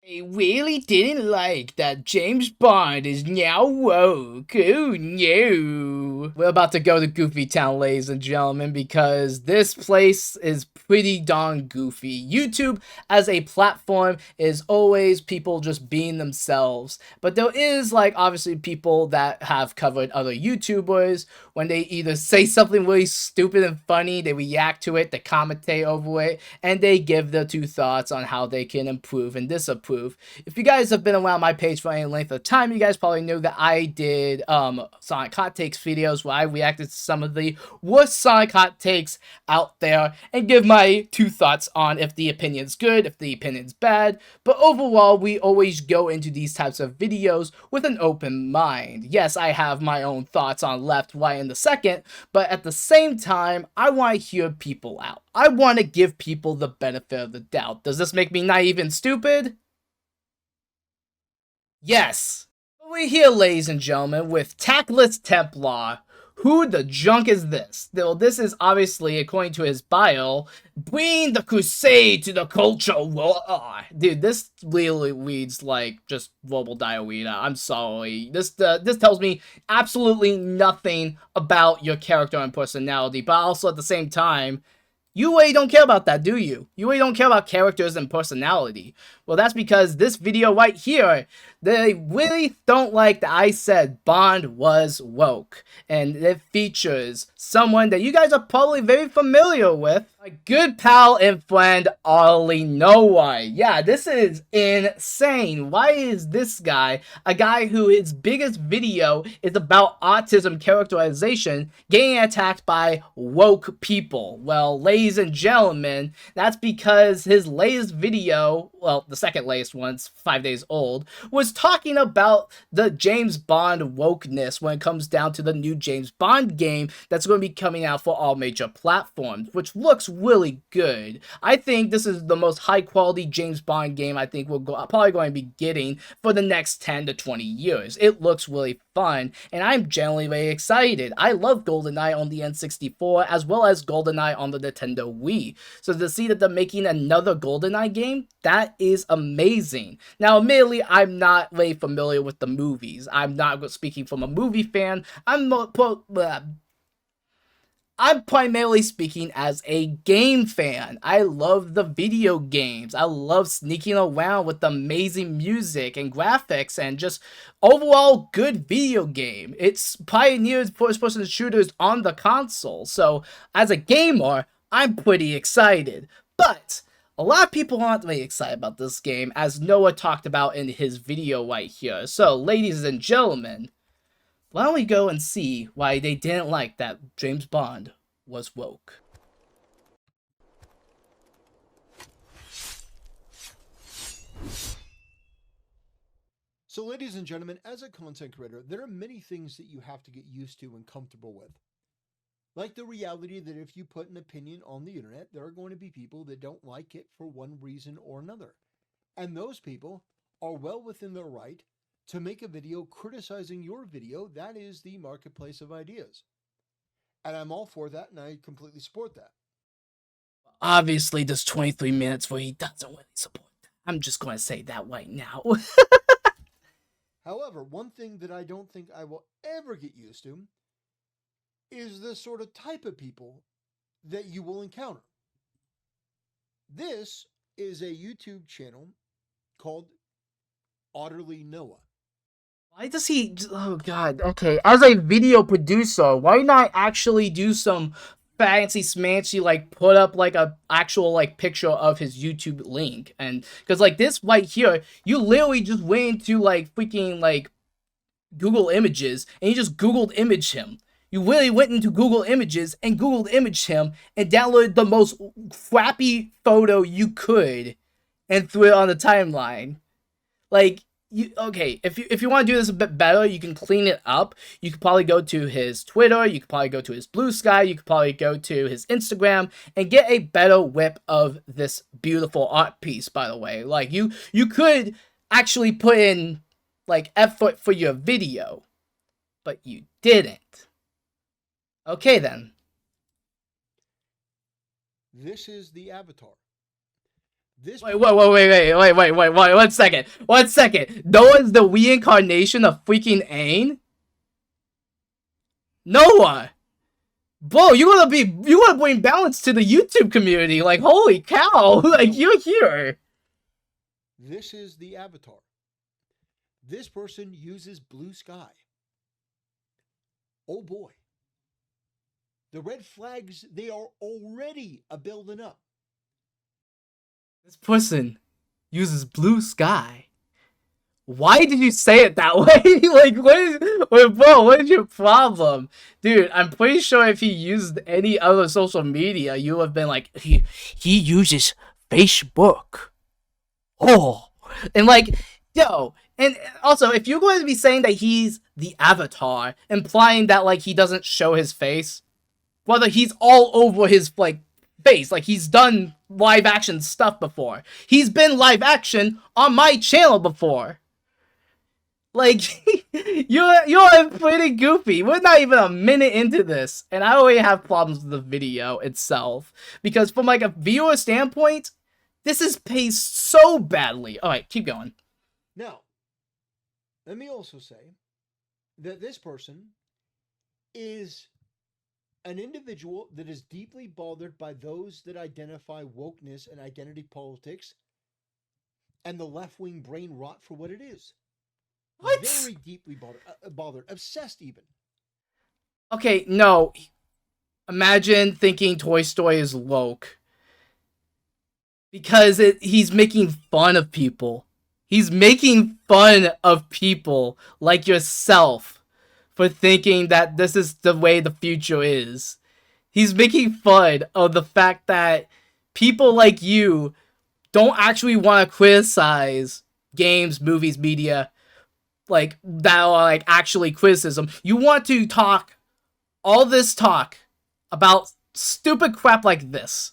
I really didn't like that James Bond is now woke. Oh no. We're about to go to Goofy Town, ladies and gentlemen, because this place is pretty darn goofy. YouTube as a platform is always people just being themselves. But there is, like, obviously people that have covered other YouTubers when they either say something really stupid and funny, they react to it, they commentate over it, and they give their two thoughts on how they can improve and disapprove. If you guys have been around my page for any length of time, you guys probably know that I did Sonic Hot Takes videos where I reacted to some of the worst Sonic Hot Takes out there and give my two thoughts on if the opinion's good, if the opinion's bad. But overall, we always go into these types of videos with an open mind. Yes, I have my own thoughts on left, right, and the second, but at the same time, I want to hear people out. I want to give people the benefit of the doubt. Does this make me naive and stupid? Yes. We're here, ladies and gentlemen, with Tactless Templar. Who the junk is this? Well, this is obviously, according to his bio, bringing the crusade to the culture war. Dude, this really reads like just verbal diarrhea. I'm sorry. This tells me absolutely nothing about your character and personality, but also at the same time, you really don't care about that, do you? You really don't care about characters and personality. Well, that's because this video right here, they really don't like that I said Bond was woke. And it features someone that you guys are probably very familiar with. My good pal and friend, Ollie Noah. Yeah, this is insane. Why is this guy, a guy who his biggest video is about autism characterization, getting attacked by woke people? Well, ladies and gentlemen, that's because his latest video, well, the second latest one, 5 days old, was talking about the James Bond wokeness when it comes down to the new James Bond game that's going to be coming out for all major platforms, which looks really good. I think this is the most high quality James Bond game I think we're probably going to be getting for the next 10 to 20 years. It looks really fun, and I'm generally very excited. I love GoldenEye on the N64 as well as GoldenEye on the Nintendo Wii. So to see that they're making another GoldenEye game, that is amazing. Now, admittedly, I'm not very familiar with the movies. I'm not speaking from a movie fan. I'm primarily speaking as a game fan. I love the video games. I love sneaking around with amazing music and graphics and just overall good video game. It's pioneered first-person shooters on the console. So, as a gamer, I'm pretty excited. But a lot of people aren't really excited about this game, as Noah talked about in his video right here. So, ladies and gentlemen, why don't we go and see why they didn't like that James Bond was woke? So, ladies and gentlemen, as a content creator, there are many things that you have to get used to and comfortable with. Like the reality that if you put an opinion on the internet, there are going to be people that don't like it for one reason or another. And those people are well within their right to make a video criticizing your video. That is the marketplace of ideas. And I'm all for that, and I completely support that. Obviously, there's 23 minutes where he doesn't really support that. I'm just going to say that right now. However, one thing that I don't think I will ever get used to is the sort of type of people that you will encounter. This is a YouTube channel called Utterly Noah. Why does he? Oh God. Okay, as a video producer, why not actually do some fancy smancy, like put up like a actual like picture of his YouTube link? And because like this right here, you literally just went into like freaking like Google Images and you just Googled image him. You really went into Google Images and Googled image him and downloaded the most crappy photo you could and threw it on the timeline. Like, okay, if you want to do this a bit better, you can clean it up. You could probably go to his Twitter, you could probably go to his Blue Sky, you could probably go to his Instagram and get a better whip of this beautiful art piece, by the way. Like, you could actually put in like effort for your video, but you didn't. Okay then. This is the avatar. This Wait, 1 second. 1 second. Noah's the reincarnation of freaking Aang? Noah! Bro, you wanna bring balance to the YouTube community. Like, holy cow. Like, you're here. This is the avatar. This person uses blue sky. Oh boy. The red flags, they are already a building up. This person uses blue sky. Why did you say it that way? Like, what is your problem? Dude, I'm pretty sure if he used any other social media, you would have been like, he uses Facebook. Oh. And like, yo, and also, if you're going to be saying that he's the avatar, implying that, like, he doesn't show his face, whether he's all over his, like, face, like, he's done live action stuff before. He's been live action on my channel before. Like, you're pretty goofy. We're not even a minute into this, and I already have problems with the video itself. Because from, like, a viewer standpoint, this is paced so badly. Alright, keep going. Now, let me also say that this person is an individual that is deeply bothered by those that identify wokeness and identity politics and the left-wing brain rot for what it is. What? Very deeply bothered, obsessed even. Okay, no. Imagine thinking Toy Story is woke. Because he's making fun of people. He's making fun of people like yourself for thinking that this is the way the future is. He's making fun of the fact that people like you don't actually want to criticize games, movies, media, like, that are, like, actually criticism. You want to talk all this talk about stupid crap like this.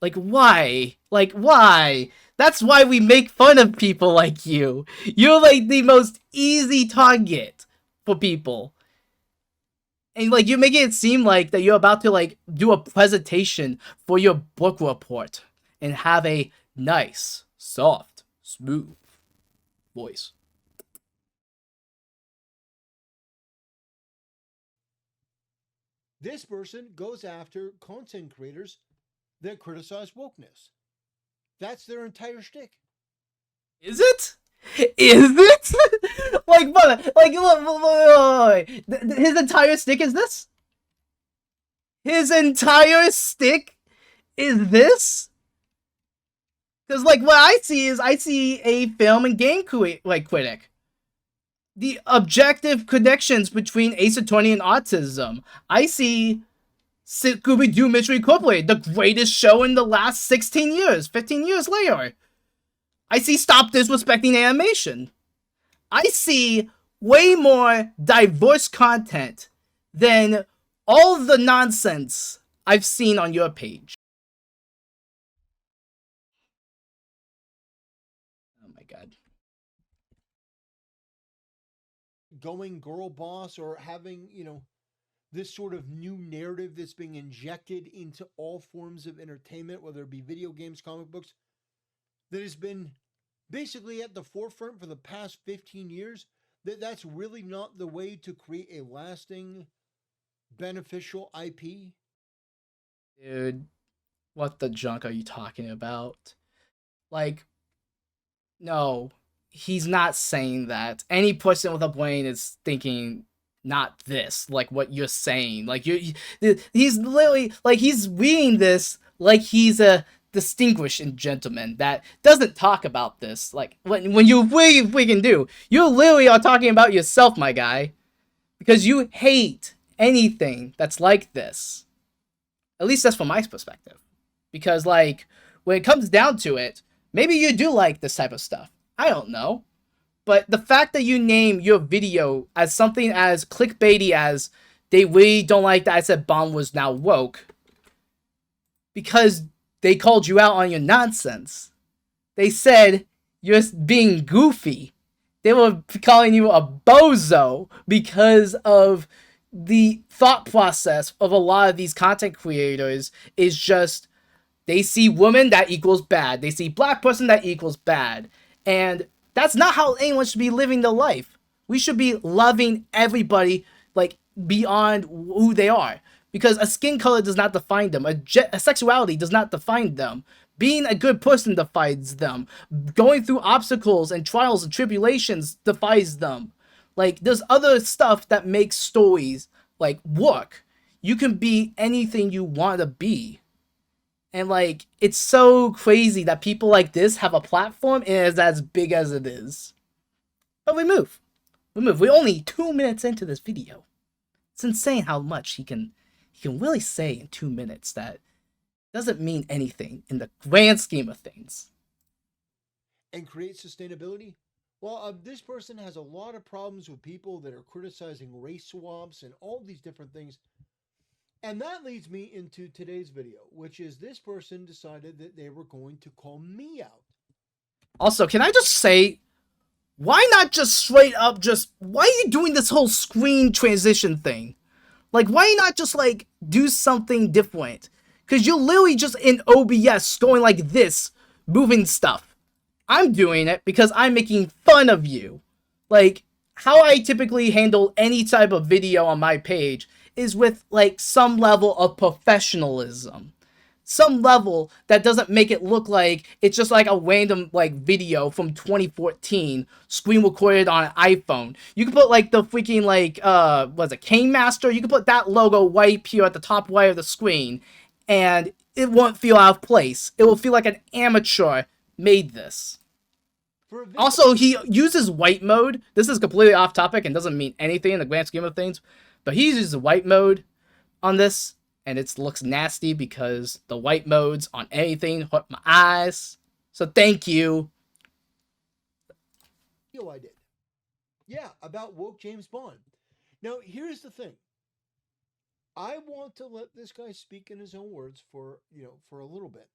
Like, why? Like, why? That's why we make fun of people like you. You're, like, the most easy target for people. And, like, you're making it seem like that you're about to, like, do a presentation for your book report and have a nice, soft, smooth voice. This person goes after content creators that criticize wokeness. That's their entire shtick. Is it? Is it? Like, but, like, look, his entire stick is this? His entire stick is this? Because, like, what I see is, I see a film and game critic. The objective connections between Ace Attorney and autism. I see Scooby-Doo Mystery Incorporated, the greatest show in the last 16 years, 15 years later. I see Stop Disrespecting Animation. I see way more diverse content than all the nonsense I've seen on your page. Oh my god. Going girl boss or having, this sort of new narrative that's being injected into all forms of entertainment, whether it be video games, comic books, that has been basically at the forefront for the past 15 years, that's really not the way to create a lasting, beneficial IP. Dude, what the junk are you talking about? Like, no, he's not saying that. Any person with a brain is thinking not this, like what you're saying. Like, he's literally, like, he's reading this like he's a distinguished gentleman that doesn't talk about this. Like, when you really freaking do, you literally are talking about yourself, my guy, because you hate anything that's like this. At least that's from my perspective. Because, like, when it comes down to it, maybe you do like this type of stuff. I don't know. But the fact that you name your video as something as clickbaity as they really don't like that I said Bomb was now woke, because they called you out on your nonsense. They said you're being goofy. They were calling you a bozo because of the thought process of a lot of these content creators is just They see woman, that equals bad. They see black person, that equals bad. And that's not how anyone should be living their life. We should be loving everybody, like, beyond who they are. Because a skin color does not define them. A sexuality does not define them. Being a good person defines them. Going through obstacles and trials and tribulations defines them. Like, there's other stuff that makes stories, like, work. You can be anything you want to be. And, like, it's so crazy that people like this have a platform and it's as big as it is. But we move. We're only 2 minutes into this video. It's insane how much he can really say in 2 minutes that doesn't mean anything in the grand scheme of things. And create sustainability? Well, this person has a lot of problems with people that are criticizing race swaps and all these different things. And that leads me into today's video, which is this person decided that they were going to call me out. Also, can I just say, why not just straight up why are you doing this whole screen transition thing? Like, why not just, like, do something different? Because you're literally just in OBS going like this, moving stuff. I'm doing it because I'm making fun of you. Like, how I typically handle any type of video on my page is with, like, some level of professionalism. Some level that doesn't make it look like it's just like a random, like, video from 2014 screen recorded on an iPhone. You can put, like, the freaking, like, what's it, Cane Master? You can put that logo right here at the top right of the screen, and it won't feel out of place. It will feel like an amateur made this. Also, he uses white mode. This is completely off topic and doesn't mean anything in the grand scheme of things, but he uses white mode on this, and it looks nasty because the white modes on anything hurt my eyes. So thank you. I did. Yeah, about woke James Bond. Now, here's the thing. I want to let this guy speak in his own words for a little bit.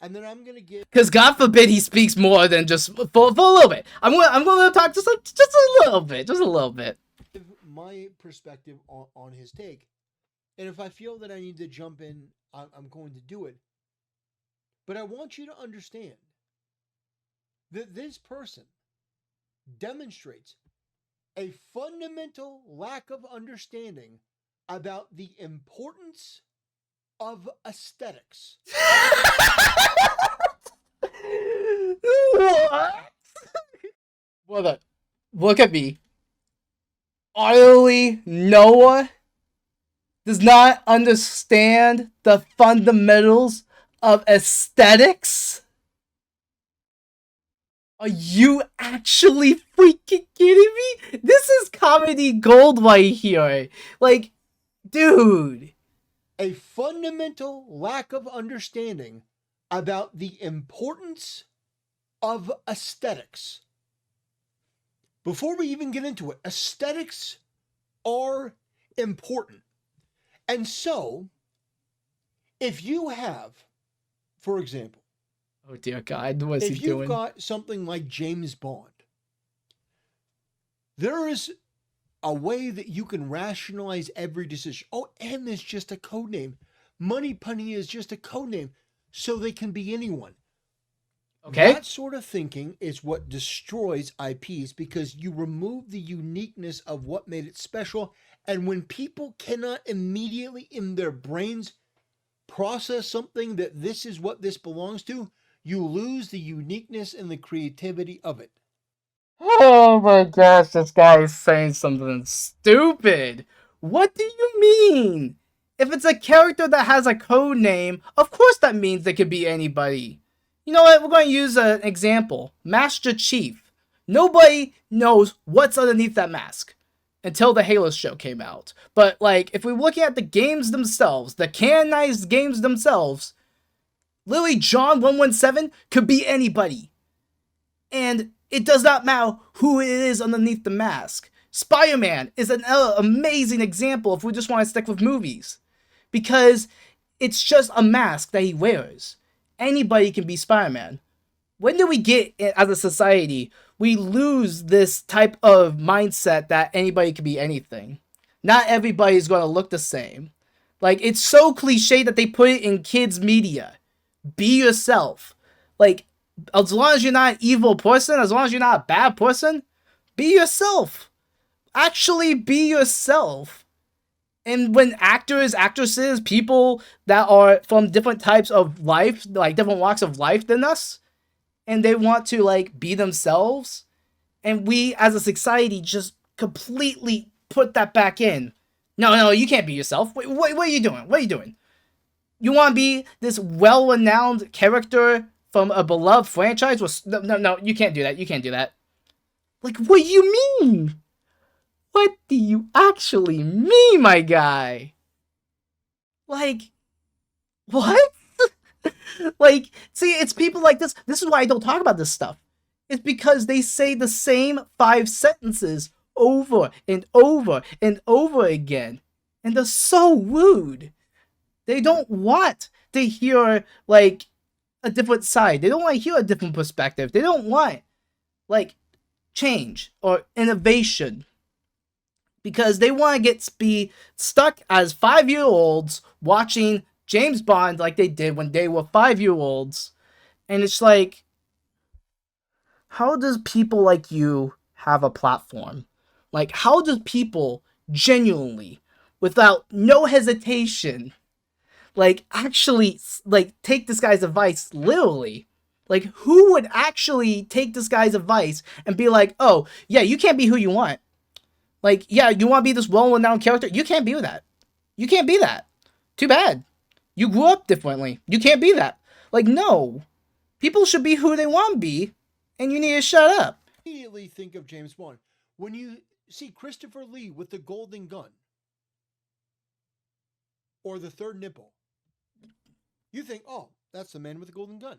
And then I'm going to give... Because God forbid he speaks more than just for a little bit. I'm going to talk just a little bit. Just a little bit. My perspective on his take. And if I feel that I need to jump in, I'm going to do it. But I want you to understand that this person demonstrates a fundamental lack of understanding about the importance of aesthetics. What? Brother, look at me. Utterly Noah does not understand the fundamentals of aesthetics? Are you actually freaking kidding me? This is comedy gold right here. Like, dude. A fundamental lack of understanding about the importance of aesthetics. Before we even get into it, aesthetics are important. And so, if you have, for example, oh dear God, what is he doing? If you've got something like James Bond, there is a way that you can rationalize every decision. Oh, M is just a code name. Moneypenny is just a code name. So they can be anyone. Okay. That sort of thinking is what destroys IPs because you remove the uniqueness of what made it special. And when people cannot immediately in their brains process something that this is what this belongs to, you lose the uniqueness and the creativity of it. Oh my gosh, this guy is saying something stupid. What do you mean? If it's a character that has a code name, of course that means they could be anybody. You know what? We're going to use an example. Master Chief. Nobody knows what's underneath that mask until the Halo show came out. But, like, if we're looking at the games themselves, the canonized games themselves, literally John 117 could be anybody. And it does not matter who it is underneath the mask. Spider-Man is an amazing example if we just want to stick with movies. Because it's just a mask that he wears. Anybody can be Spider-Man. When do we get, as a society, we lose this type of mindset that anybody can be anything? Not everybody is going to look the same. Like, it's so cliche that they put it in kids' media. Be yourself. Like, as long as you're not an evil person, as long as you're not a bad person, be yourself. Actually be yourself. And when actors, actresses, people that are from different types of life, like different walks of life than us, and they want to like be themselves, and we as a society just completely put that back in. No, you can't be yourself. Wait, what are you doing? What are you doing? You want to be this well-renowned character from a beloved franchise? No, you can't do that. You can't do that. Like, what do you mean? What do you actually mean, my guy? Like, what? Like, see, it's people like this. This is why I don't talk about this stuff. It's because they say the same 5 sentences over and over and over again. And they're so rude. They don't want to hear, like, a different side. They don't want to hear a different perspective. They don't want, like, change or innovation. Because they want to be stuck as 5-year-olds watching James Bond like they did when they were 5-year-olds. And it's like, how does people like you have a platform? Like, how does people genuinely, without no hesitation, like, actually, like, take this guy's advice literally? Like, who would actually take this guy's advice and be like, oh, yeah, you can't be who you want. Like, yeah, you want to be this well-renowned character? You can't be that. You can't be that. Too bad. You grew up differently. You can't be that. Like, no. People should be who they want to be, and you need to shut up. Immediately think of James Bond. When you see Christopher Lee with the golden gun, or the third nipple, you think, oh, that's the man with the golden gun.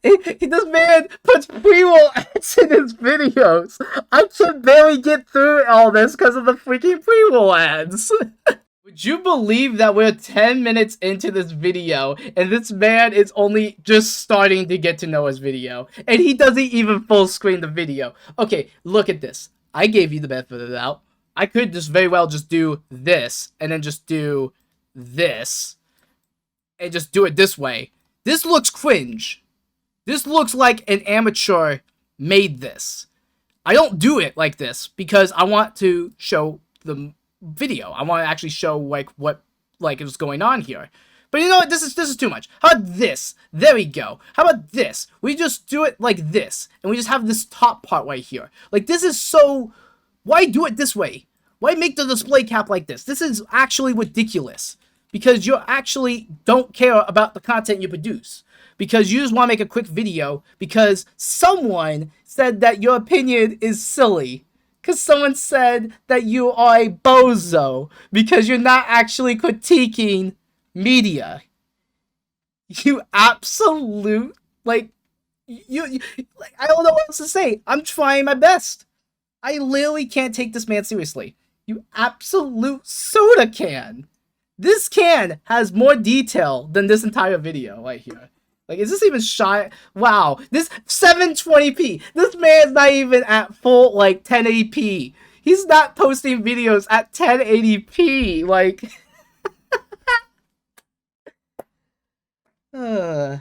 This man puts pre-roll ads in his videos. I can barely get through all this because of the freaking pre-roll ads. Would you believe that we're 10 minutes into this video and this man is only just starting to get to know his video and he doesn't even full screen the video? Okay, look at this. I gave you the benefit of the doubt. I could just very well just do this and then just do this and just do it this way. This looks cringe. This looks like an amateur made this. I don't do it like this because I want to show the video. I want to actually show like what like is going on here. But you know what? This is too much. How about this? There we go. How about this? We just do it like this, and we just have this top part right here. Like, this is so. Why do it this way? Why make the display cap like this? This is actually ridiculous. Because you actually don't care about the content you produce. Because you just want to make a quick video because someone said that your opinion is silly. Because someone said that you are a bozo. Because you're not actually critiquing media. You absolute, like, like, I don't know what else to say. I'm trying my best. I literally can't take this man seriously. You absolute soda can. This can has more detail than this entire video right here. Like, is this even shot? Wow, this 720p. This man's not even at full, like, 1080p. He's not posting videos at 1080p. Like, I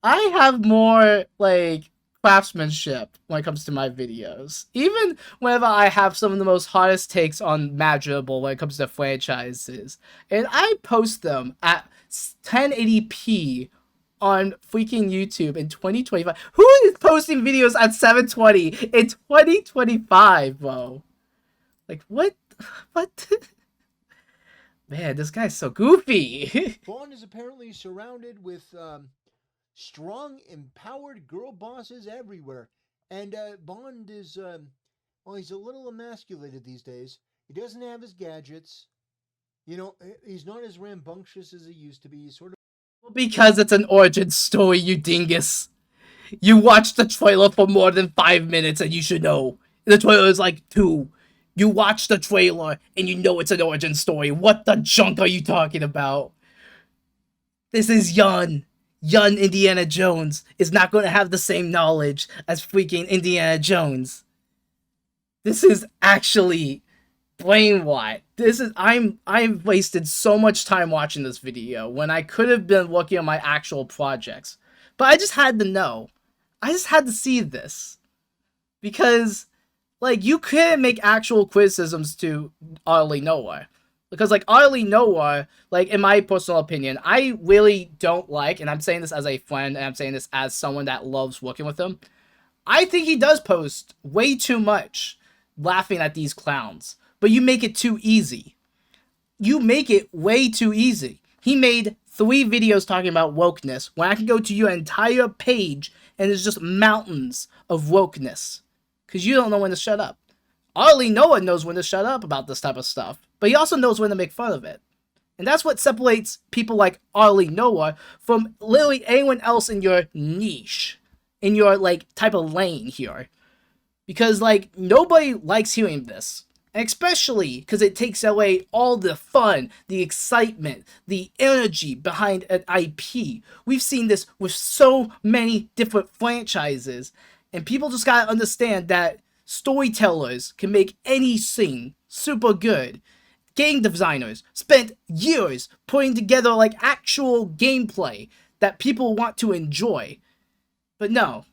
have more, like, craftsmanship when it comes to my videos. Even whenever I have some of the most hottest takes on Madrigal when it comes to franchises. And I post them at 1080p on freaking YouTube in 2025. Who is posting videos at 720 in 2025, bro? Like, what? What? Man, this guy's so goofy. Bond is apparently surrounded with strong, empowered girl bosses everywhere. And Bond is, well, he's a little emasculated these days. He doesn't have his gadgets. You know, he's not as rambunctious as he used to be. He's sort of... Well, because it's an origin story, you dingus. You watched the trailer for more than 5 minutes and you should know. The trailer is like 2. You watched the trailer and you know it's an origin story. What the junk are you talking about? This is young Indiana Jones is not going to have the same knowledge as freaking Indiana Jones. This is actually Explain why. I've wasted so much time watching this video when I could have been working on my actual projects. But I just had to know. I just had to see this. Because like you couldn't make actual criticisms to Arlie Noah. Because like Arlie Noah, like in my personal opinion, I really don't like, and I'm saying this as a friend and I'm saying this as someone that loves working with him. I think he does post way too much laughing at these clowns, but you make it too easy. You make it way too easy. He made 3 videos talking about wokeness when I can go to your entire page and there's just mountains of wokeness. Because you don't know when to shut up. Arlie Noah knows when to shut up about this type of stuff, but he also knows when to make fun of it. And that's what separates people like Arlie Noah from literally anyone else in your niche, in your like type of lane here. Because like nobody likes hearing this. Especially because it takes away all the fun, the excitement, the energy behind an IP. We've seen this with so many different franchises, and people just gotta understand that storytellers can make any scene super good. Game designers spent years putting together like actual gameplay that people want to enjoy. But no,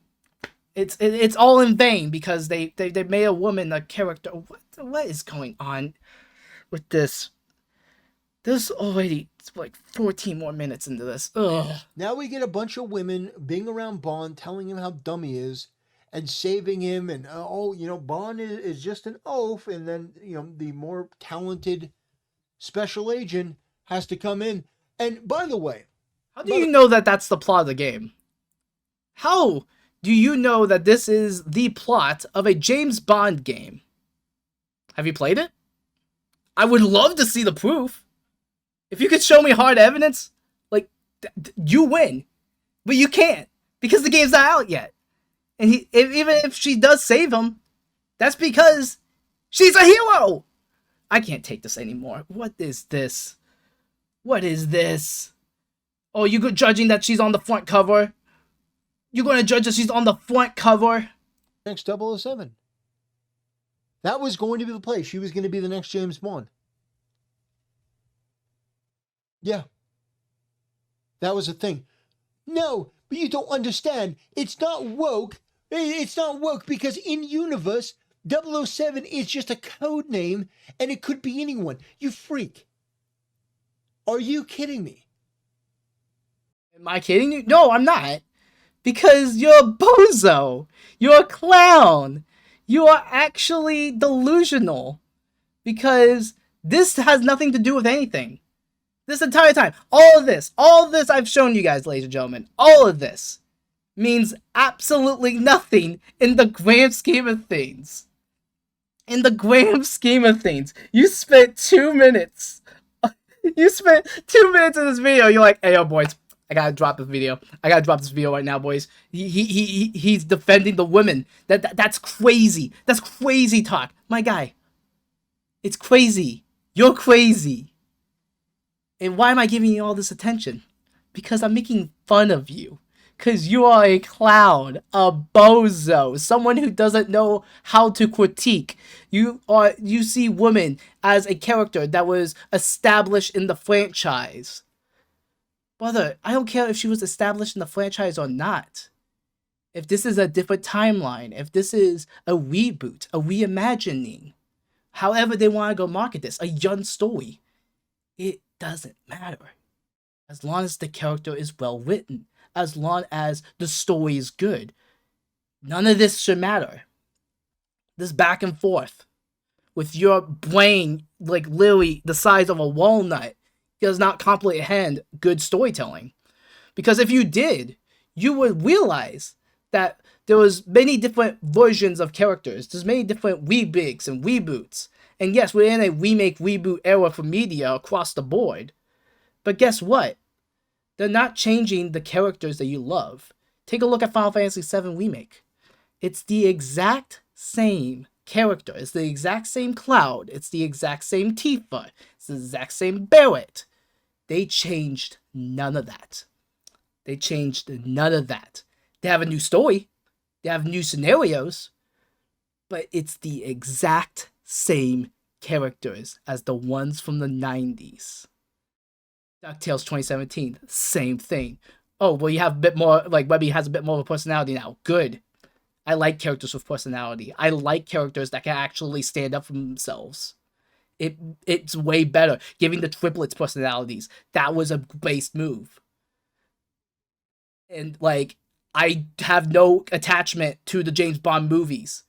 it's all in vain because they made a woman a character. What is going on with this? There's already like 14 more minutes into this. Ugh. Now we get a bunch of women being around Bond, telling him how dumb he is, and saving him. And Bond is just an oaf. And then the more talented special agent has to come in. And by the way, how do you know that that's the plot of the game? How do you know that this is the plot of a James Bond game? Have you played it? I would love to see the proof. If you could show me hard evidence, like, you win. But you can't, because the game's not out yet. And even if she does save him, that's because she's a hero! I can't take this anymore. What is this? What is this? Oh, you good judging that she's on the front cover? You're going to judge that she's on the front cover? Next 007. That was going to be the play. She was going to be the next James Bond. Yeah. That was a thing. No, but you don't understand. It's not woke. It's not woke because in universe, 007 is just a code name and it could be anyone. You freak. Are you kidding me? Am I kidding you? No, I'm not. Because you're a bozo. You're a clown. You are actually delusional. Because this has nothing to do with anything. This entire time, all of this I've shown you guys, ladies and gentlemen, all of this means absolutely nothing in the grand scheme of things. In the grand scheme of things, you spent 2 minutes. You spent 2 minutes in this video. You're like, hey, yo, boys, I gotta drop this video. I gotta drop this video right now, boys. He's defending the women. That's crazy. That's crazy talk. My guy, it's crazy. You're crazy. And why am I giving you all this attention? Because I'm making fun of you. Because you are a clown, a bozo, someone who doesn't know how to critique. You see women as a character that was established in the franchise. Brother, I don't care if she was established in the franchise or not. If this is a different timeline, if this is a reboot, a reimagining, however they want to go market this, a young story, it doesn't matter. As long as the character is well written, as long as the story is good, none of this should matter. This back and forth with your brain, like literally the size of a walnut, does not comprehend good storytelling. Because if you did, you would realize that there was many different versions of characters. There's many different remakes and reboots. And yes, we're in a remake, reboot era for media across the board. But guess what? They're not changing the characters that you love. Take a look at Final Fantasy VII Remake. It's the exact same character. It's the exact same Cloud. It's the exact same Tifa. It's the exact same Barrett. They changed none of that. They changed none of that. They have a new story. They have new scenarios. But it's the exact same characters as the ones from the 90s. DuckTales 2017, same thing. Oh, well, you have a bit more, like, Webby has a bit more of a personality now. Good. I like characters with personality. I like characters that can actually stand up for themselves. It's way better. Giving the triplets personalities, that was a based move. And, like, I have no attachment to the James Bond movies.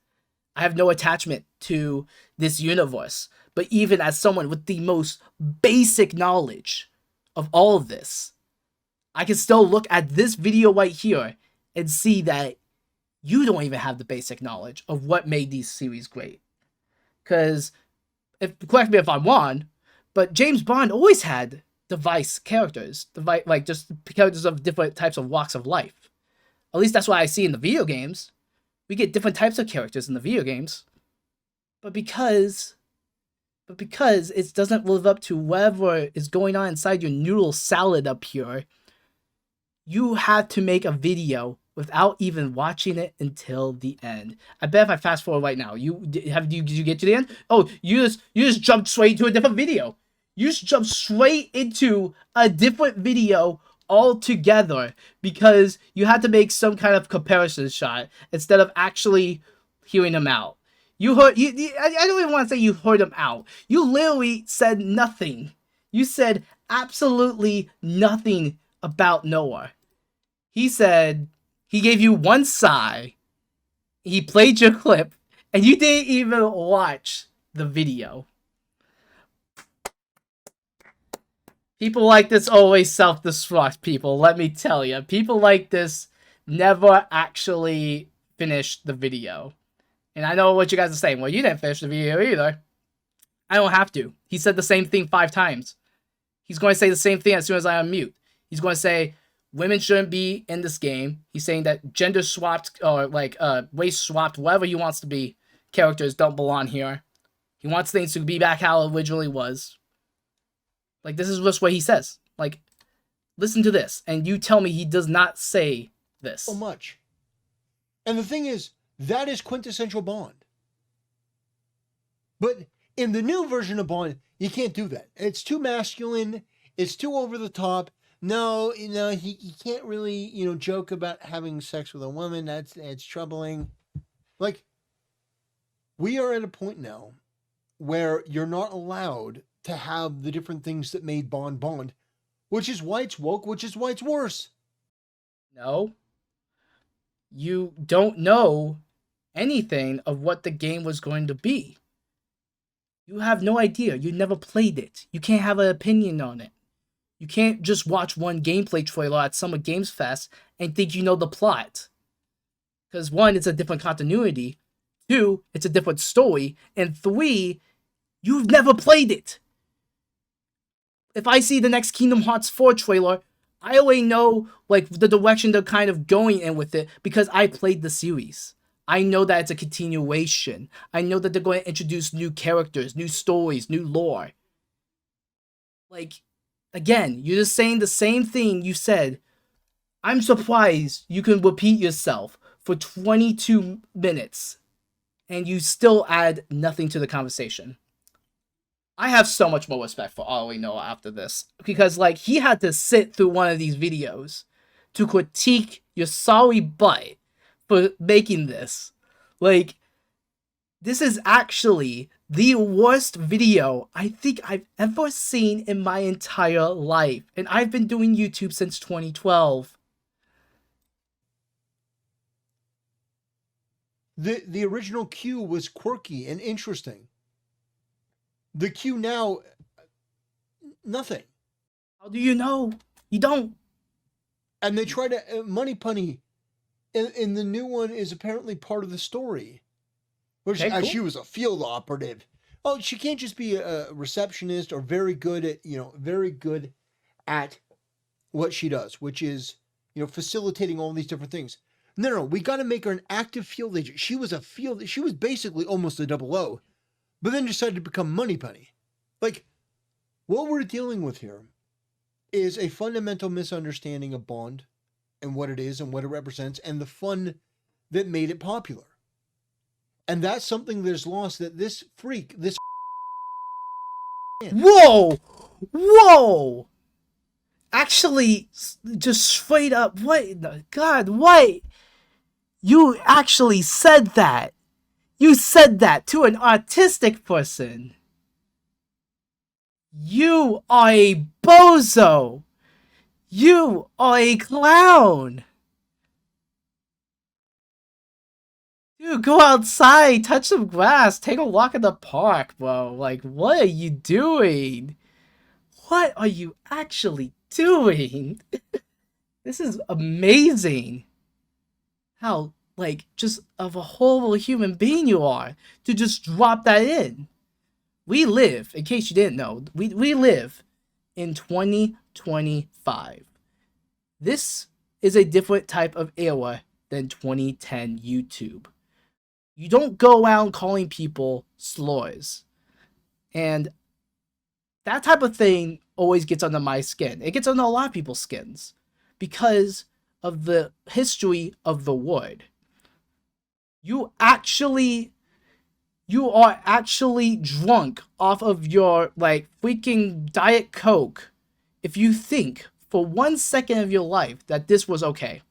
I have no attachment to this universe. But even as someone with the most basic knowledge of all of this, I can still look at this video right here and see that you don't even have the basic knowledge of what made these series great. Because, correct me if I'm wrong, but James Bond always had device characters, like just characters of different types of walks of life. At least that's what I see in the video games. We get different types of characters in the video games, but because it doesn't live up to whatever is going on inside your noodle salad up here, you have to make a video without even watching it until the end. I bet if I fast forward right now, did you get to the end? Oh, you just jumped straight to a different video. You just jumped straight into a different video altogether because you had to make some kind of comparison shot instead of actually hearing him out. I don't even want to say you heard him out. You literally said nothing. You said absolutely nothing about Noah. He said he gave you one sigh, he played your clip, and you didn't even watch the video. People like this always self-destruct, people, let me tell you. People like this never actually finish the video. And I know what you guys are saying. Well, you didn't finish the video either. I don't have to. He said the same thing 5 times. He's going to say the same thing as soon as I unmute. He's going to say, women shouldn't be in this game. He's saying that gender swapped, or like race swapped, whatever he wants to be, characters don't belong here. He wants things to be back how it originally was. Like, this is just what he says. Like, listen to this, and you tell me he does not say this. So much. And the thing is, that is quintessential Bond. But in the new version of Bond, you can't do that. It's too masculine. It's too over the top. No, he can't really, joke about having sex with a woman. It's troubling. Like, we are at a point now where you're not allowed to have the different things that made Bond Bond, which is why it's woke, which is why it's worse. No. You don't know anything of what the game was going to be. You have no idea. You never played it. You can't have an opinion on it. You can't just watch one gameplay trailer at Summer Games Fest and think you know the plot. Because 1, it's a different continuity. 2, it's a different story. And 3, you've never played it. If I see the next Kingdom Hearts 4 trailer, I already know like the direction they're kind of going in with it because I played the series. I know that it's a continuation. I know that they're going to introduce new characters, new stories, new lore. Like, again, you're just saying the same thing you said. I'm surprised you can repeat yourself for 22 minutes and you still add nothing to the conversation. I have so much more respect for Ollie Noah after this. Because, like, he had to sit through one of these videos to critique your sorry butt for making this. Like, this is actually the worst video I think I've ever seen in my entire life. And I've been doing YouTube since 2012. The original Q was quirky and interesting. The Q now, nothing. How do you know? You don't. And they try to, Money Punny, in the new one is apparently part of the story. Which, Okay, cool. she was a field operative. Oh, she can't just be a receptionist or very good at what she does, which is, facilitating all these different things. No, we got to make her an active field agent. She was basically almost a 00, but then decided to become Money Penny. Like, what we're dealing with here is a fundamental misunderstanding of Bond and what it is and what it represents and the fun that made it popular. And that's something that's lost, that this freak, this Whoa! Whoa! Actually, just straight up, what in the God, what? You actually said that. You said that to an autistic person. You are a bozo. You are a clown. Dude, go outside, touch some grass, take a walk in the park, bro. Like, what are you doing? What are you actually doing? This is amazing. How, like, just of a horrible human being you are to just drop that in. We live, in case you didn't know, we live in 2025. This is a different type of era than 2010 YouTube. You don't go around calling people slurs. And that type of thing always gets under my skin. It gets under a lot of people's skins because of the history of the word. You are actually drunk off of your like freaking Diet Coke if you think for 1 second of your life that this was okay.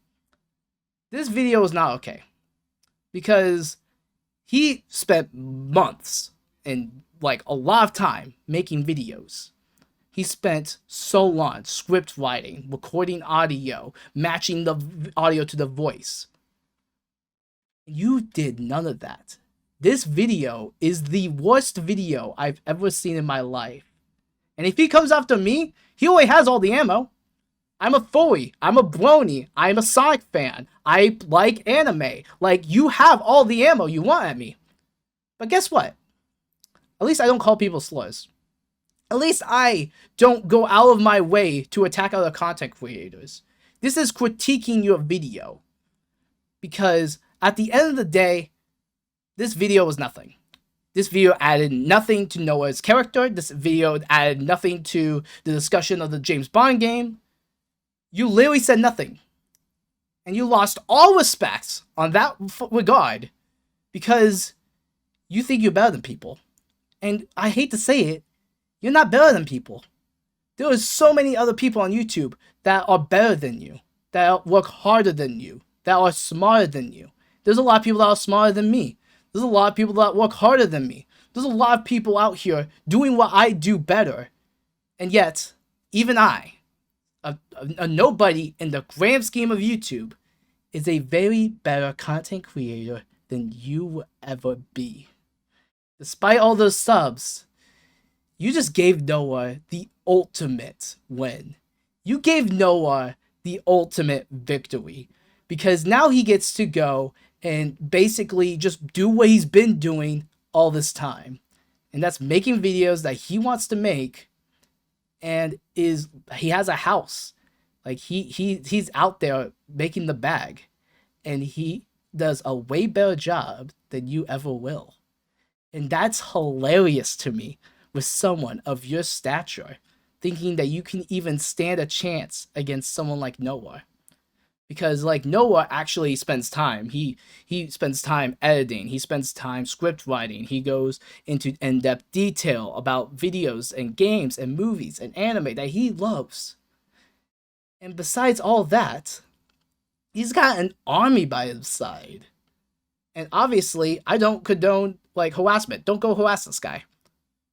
This video is not okay because he spent months and like a lot of time making videos. He spent so long script writing, recording audio, matching the audio to the voice. You did none of that. This video is the worst video I've ever seen in my life. And if he comes after me, he only has all the ammo. I'm a furry. I'm a brony. I'm a Sonic fan. I like anime. Like, you have all the ammo you want at me. But guess what? At least I don't call people slurs. At least I don't go out of my way to attack other content creators. This is critiquing your video. Because at the end of the day, this video was nothing. This video added nothing to Noah's character. This video added nothing to the discussion of the James Bond game. You literally said nothing. And you lost all respect on that regard because you think you're better than people. And I hate to say it, you're not better than people. There are so many other people on YouTube that are better than you, that work harder than you, that are smarter than you. There's a lot of people that are smarter than me. There's a lot of people that work harder than me. There's a lot of people out here doing what I do better. And yet, even I, a nobody in the grand scheme of YouTube, is a very better content creator than you will ever be. Despite all those subs, you just gave Noah the ultimate win. You gave Noah the ultimate victory. Because now he gets to go and basically just do what he's been doing all this time. And that's making videos that he wants to make. And he has a house. Like he's out there making the bag. And he does a way better job than you ever will. And that's hilarious to me with someone of your stature, thinking that you can even stand a chance against someone like Noah. Because like Noah actually spends time. He spends time editing. He spends time script writing. He goes into in-depth detail about videos and games and movies and anime that he loves. And besides all that, he's got an army by his side. And obviously, I don't condone like harassment. Don't go harass this guy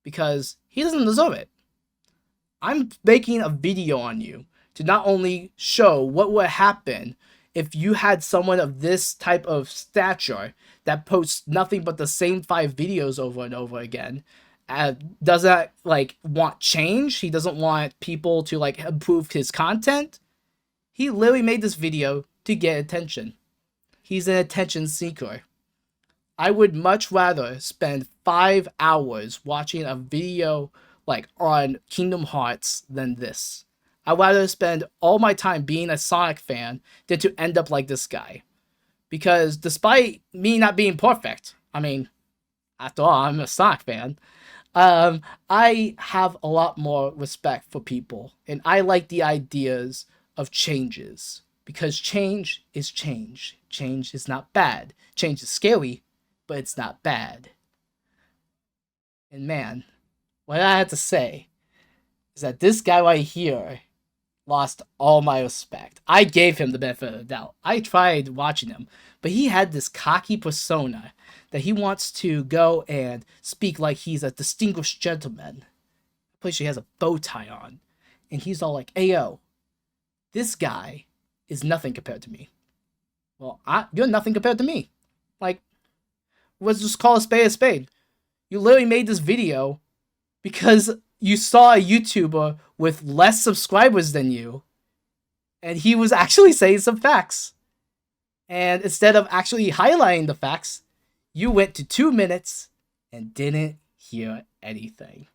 because he doesn't deserve it. I'm making a video on you to not only show what would happen if you had someone of this type of stature that posts nothing but the same 5 videos over and over again, doesn't like want change. He doesn't want people to like improve his content. He literally made this video to get attention. He's an attention seeker. I would much rather spend 5 hours watching a video like on Kingdom Hearts than this. I'd rather spend all my time being a Sonic fan than to end up like this guy. Because despite me not being perfect, I mean, after all, I'm a Sonic fan, I have a lot more respect for people. And I like the ideas of changes. Because change is change. Change is not bad. Change is scary, but it's not bad. And man, what I had to say is that this guy right here lost all my respect. I gave him the benefit of the doubt. I tried watching him, but he had this cocky persona that he wants to go and speak like he's a distinguished gentleman. Plus, he has a bow tie on, and he's all like, "Ayo, this guy is nothing compared to me." Well, you're nothing compared to me. Like, let's just call a spade a spade. You literally made this video because you saw a YouTuber with less subscribers than you, and he was actually saying some facts. And instead of actually highlighting the facts, you went to 2 minutes and didn't hear anything.